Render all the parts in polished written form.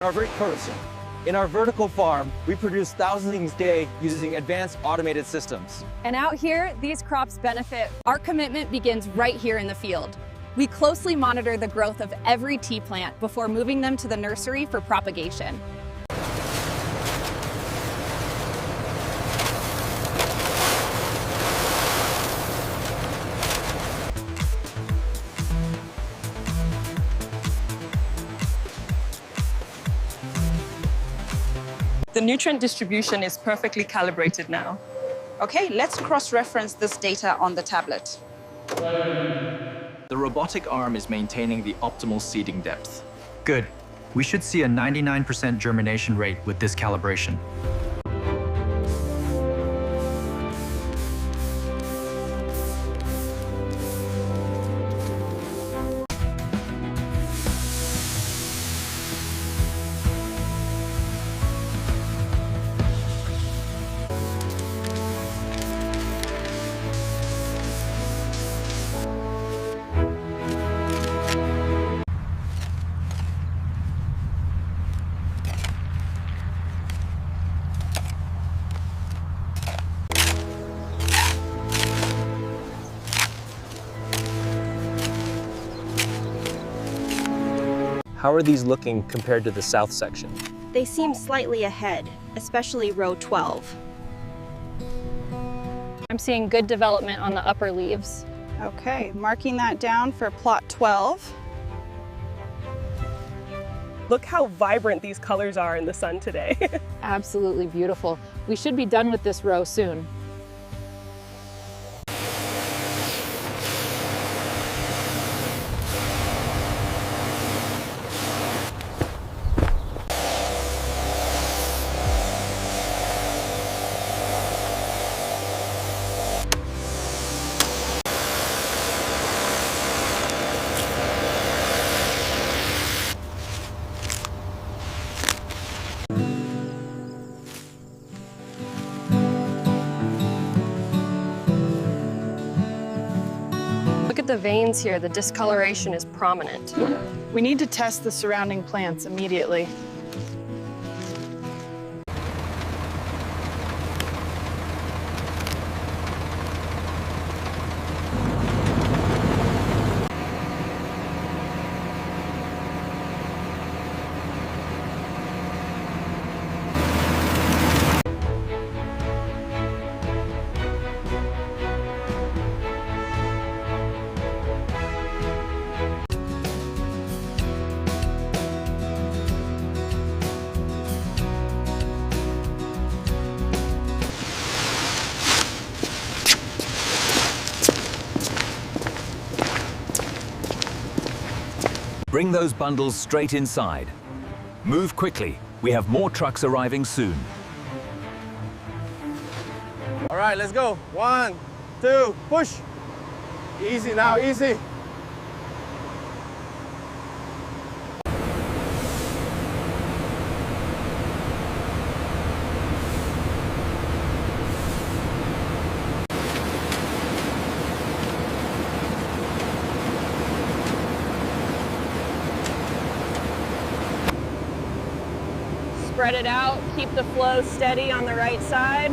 In our vertical farm, we produce thousands a day using advanced automated systems. And out here, these crops benefit. Our commitment begins right here in the field. We closely monitor the growth of every tea plant before moving them to the nursery for propagation. The nutrient distribution is perfectly calibrated now. Okay, let's cross-reference this data on the tablet. The robotic arm is maintaining the optimal seeding depth. Good. We should see a 99% germination rate with this calibration. How are these looking compared to the south section? They seem slightly ahead, especially row 12. I'm seeing good development on the upper leaves. Okay, marking that down for plot 12. Look how vibrant these colors are in the sun today. Absolutely beautiful. We should be done with this row soon. Look at the veins here. The discoloration is prominent. We need to test the surrounding plants immediately. Bring those bundles straight inside. Move quickly. We have more trucks arriving soon. All right, let's go. 1, 2, push. Easy now, easy. Spread it out, keep the flow steady on the right side.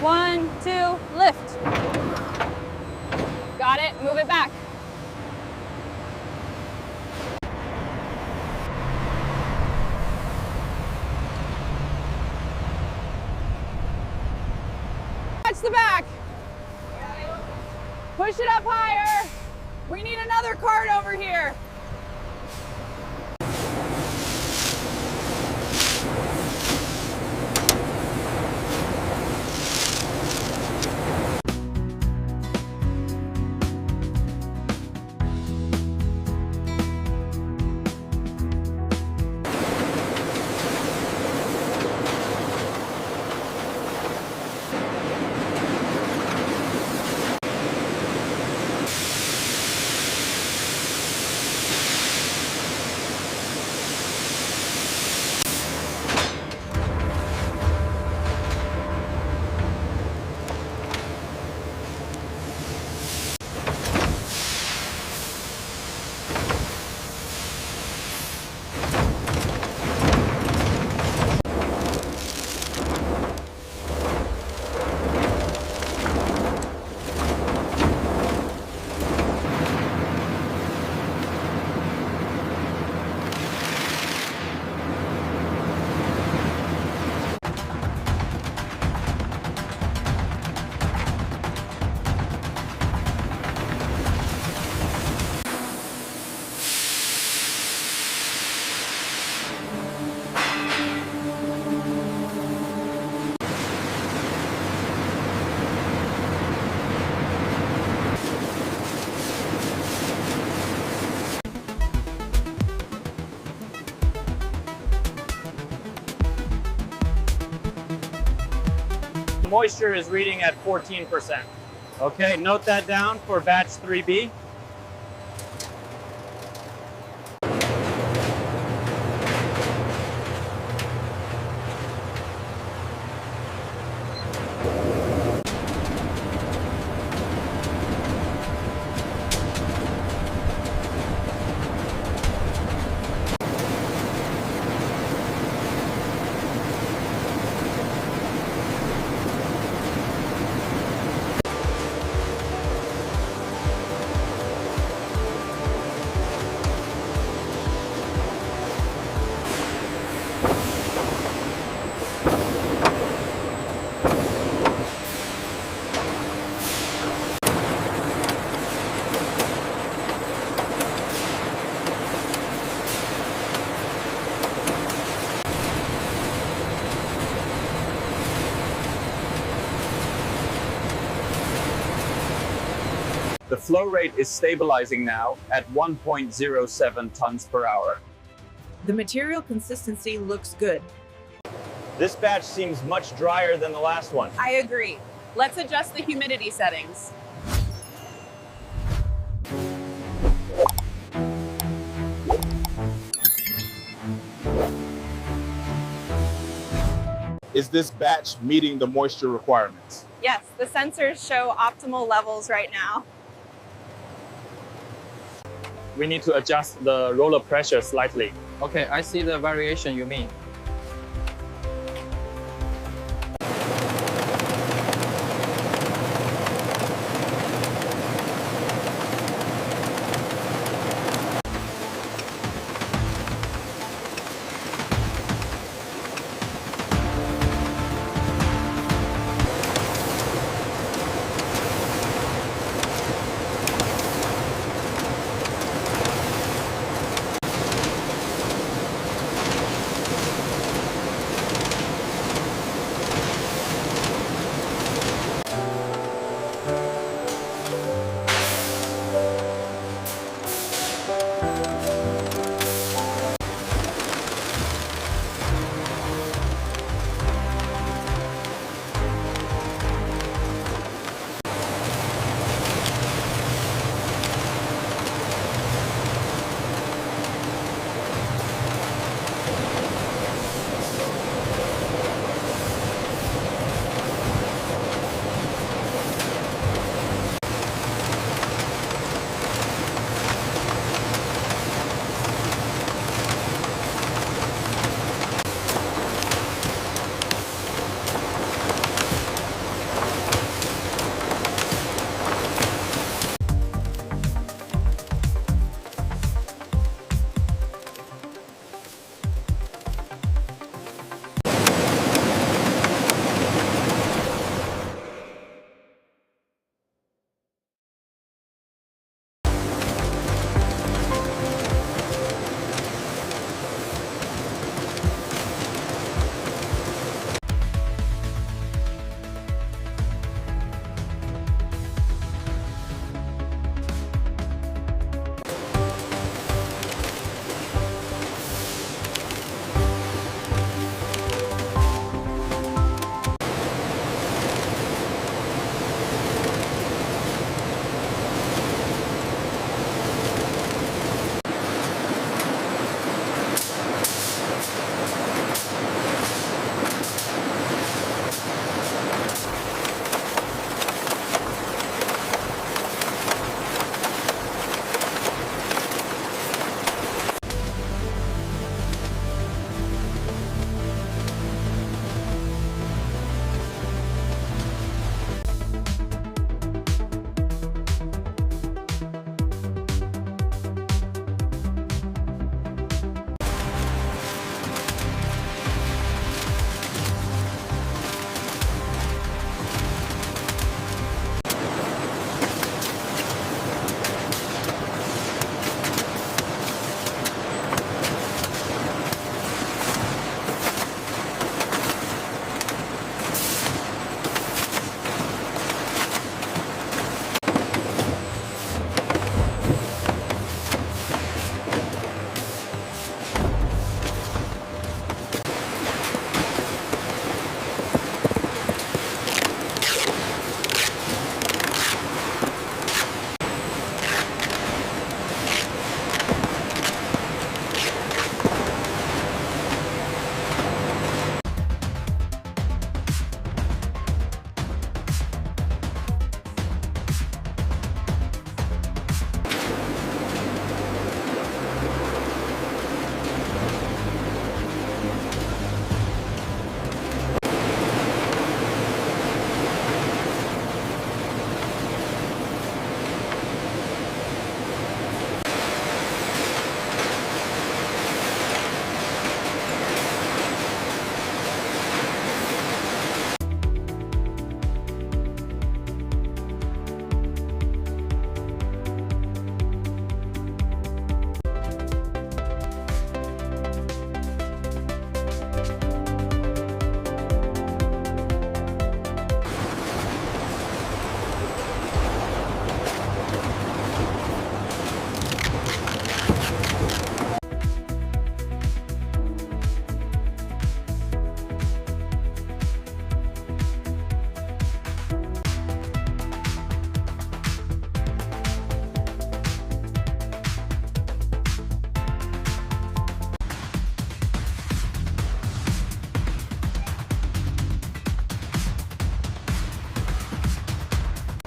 1, 2, lift. Got it, move it back. Touch the back. Push it up higher. We need another cart over here. Moisture is reading at 14%. Okay, note that down for batch 3B. The flow rate is stabilizing now at 1.07 tons per hour. The material consistency looks good. This batch seems much drier than the last one. I agree. Let's adjust the humidity settings. Is this batch meeting the moisture requirements? Yes, the sensors show optimal levels right now. We need to adjust the roller pressure slightly. Okay, I see the variation you mean.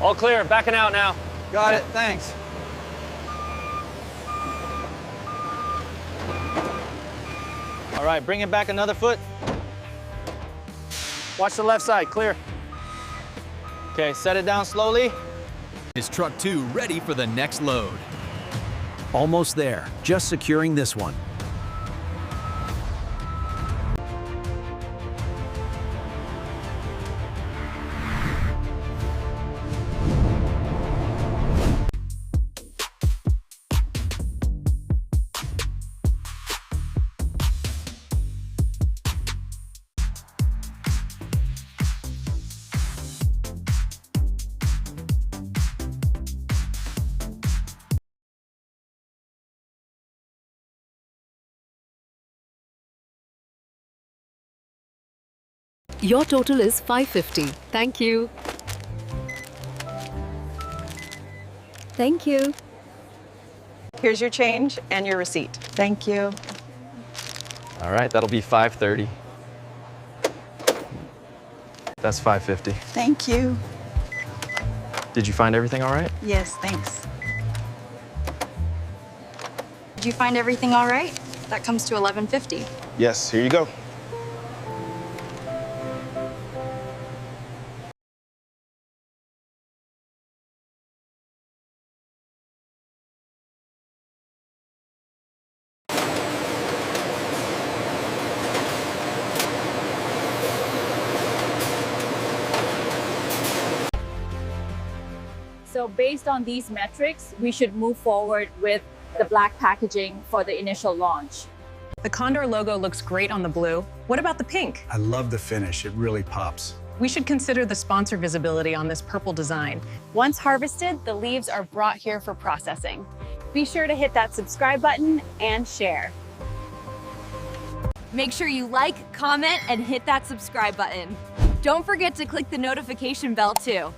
All clear, backing out now. Got it, thanks. All right, bring it back another foot. Watch the left side, clear. Okay, set it down slowly. Is truck 2 ready for the next load? Almost there, just securing this one. Your total is $550. Thank you. Thank you. Here's your change and your receipt. Thank you. All right, that'll be $530. That's $550. Thank you. Did you find everything all right? Yes, thanks. Did you find everything all right? That comes to $11.50. Yes, here you go. So based on these metrics, we should move forward with the black packaging for the initial launch. The Condor logo looks great on the blue. What about the pink? I love the finish. It really pops. We should consider the sponsor visibility on this purple design. Once harvested, the leaves are brought here for processing. Be sure to hit that subscribe button and share. Make sure you like, comment, and hit that subscribe button. Don't forget to click the notification bell too.